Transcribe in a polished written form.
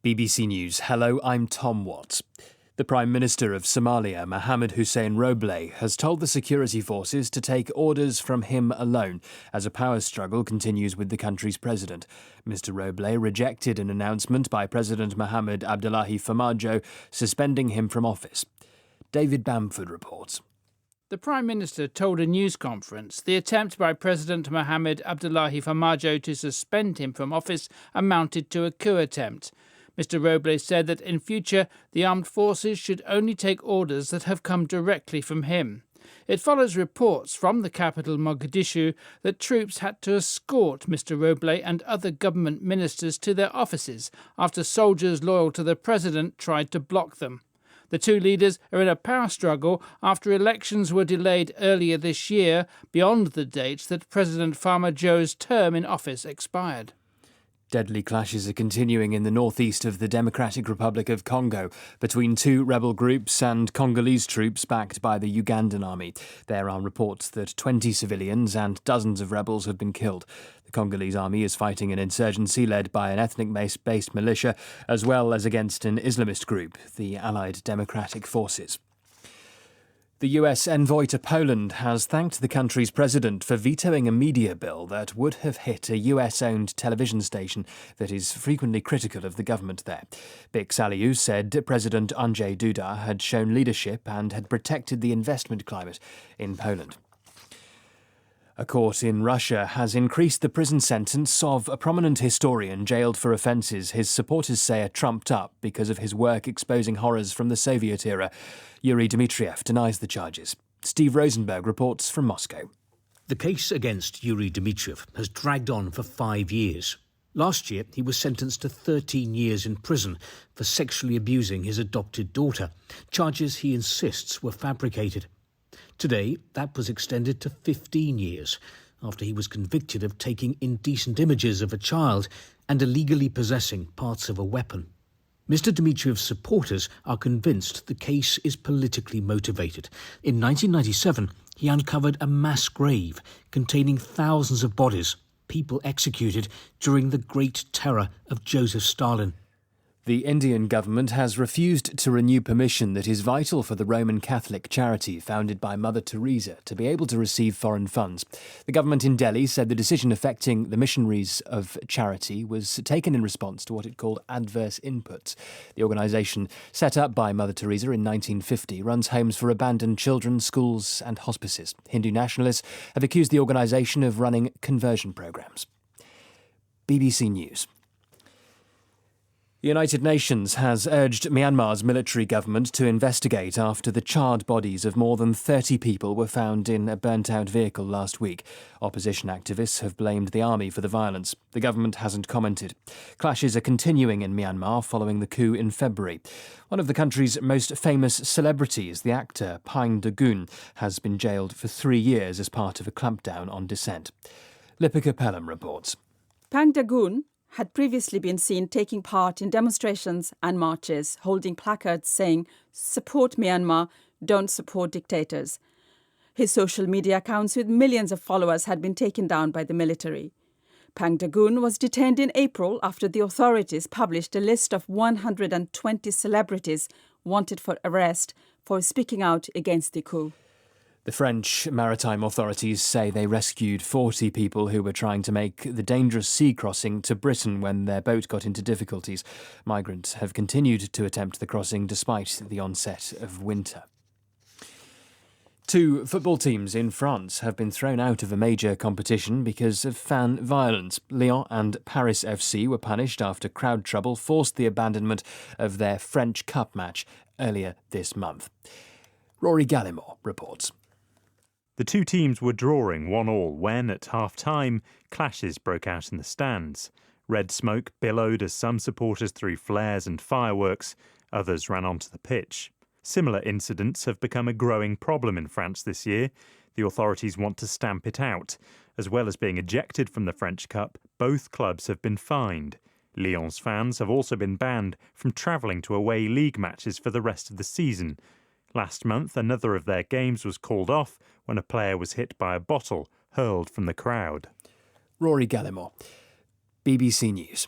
BBC News. Hello, I'm Tom Watts. The Prime Minister of Somalia, Mohamed Hussein Roble, has told the security forces to take orders from him alone as a power struggle continues with the country's president. Mr. Roble rejected an announcement by President Mohamed Abdullahi Farmajo suspending him from office. David Bamford reports. The Prime Minister told a news conference the attempt by President Mohamed Abdullahi Farmajo to suspend him from office amounted to a coup attempt. Mr. Roble said that in future the armed forces should only take orders that have come directly from him. It follows reports from the capital Mogadishu that troops had to escort Mr. Roble and other government ministers to their offices after soldiers loyal to the president tried to block them. The two leaders are in a power struggle after elections were delayed earlier this year beyond the date that President Farmajo's term in office expired. Deadly clashes are continuing in the northeast of the Democratic Republic of Congo between two rebel groups and Congolese troops backed by the Ugandan army. There are reports that 20 civilians and dozens of rebels have been killed. The Congolese army is fighting an insurgency led by an ethnic-based militia, as well as against an Islamist group, the Allied Democratic Forces. The US envoy to Poland has thanked the country's president for vetoing a media bill that would have hit a US-owned television station that is frequently critical of the government there. Bik Saliu said President Andrzej Duda had shown leadership and had protected the investment climate in Poland. A court in Russia has increased the prison sentence of a prominent historian jailed for offences his supporters say are trumped up because of his work exposing horrors from the Soviet era. Yuri Dmitriev denies the charges. Steve Rosenberg reports from Moscow. The case against Yuri Dmitriev has dragged on for 5 years. Last year, he was sentenced to 13 years in prison for sexually abusing his adopted daughter, charges he insists were fabricated. Today, that was extended to 15 years after he was convicted of taking indecent images of a child and illegally possessing parts of a weapon. Mr. Dmitriev's supporters are convinced the case is politically motivated. In 1997, he uncovered a mass grave containing thousands of bodies, people executed during the Great Terror of Joseph Stalin. The Indian government has refused to renew permission that is vital for the Roman Catholic charity founded by Mother Teresa to be able to receive foreign funds. The government in Delhi said the decision affecting the missionaries of charity was taken in response to what it called adverse inputs. The organisation, set up by Mother Teresa in 1950, runs homes for abandoned children, schools and hospices. Hindu nationalists have accused the organisation of running conversion programmes. BBC News. The United Nations has urged Myanmar's military government to investigate after the charred bodies of more than 30 people were found in a burnt-out vehicle last week. Opposition activists have blamed the army for the violence. The government hasn't commented. Clashes are continuing in Myanmar following the coup in February. One of the country's most famous celebrities, the actor Paing Dagun, has been jailed for 3 years as part of a clampdown on dissent. Lipika Pelham reports. Paing Dagun had previously been seen taking part in demonstrations and marches, holding placards saying, "Support Myanmar, don't support dictators." His social media accounts with millions of followers had been taken down by the military. Paing Dagun was detained in April after the authorities published a list of 120 celebrities wanted for arrest for speaking out against the coup. The French maritime authorities say they rescued 40 people who were trying to make the dangerous sea crossing to Britain when their boat got into difficulties. Migrants have continued to attempt the crossing despite the onset of winter. 2 football teams in France have been thrown out of a major competition because of fan violence. Lyon and Paris FC were punished after crowd trouble forced the abandonment of their French Cup match earlier this month. Rory Gallimore reports. The two teams were drawing 1-1 when, at half-time, clashes broke out in the stands. Red smoke billowed as some supporters threw flares and fireworks, others ran onto the pitch. Similar incidents have become a growing problem in France this year. The authorities want to stamp it out. As well as being ejected from the French Cup, both clubs have been fined. Lyon's fans have also been banned from travelling to away league matches for the rest of the season. Last month, another of their games was called off when a player was hit by a bottle hurled from the crowd. Rory Gallimore, BBC News.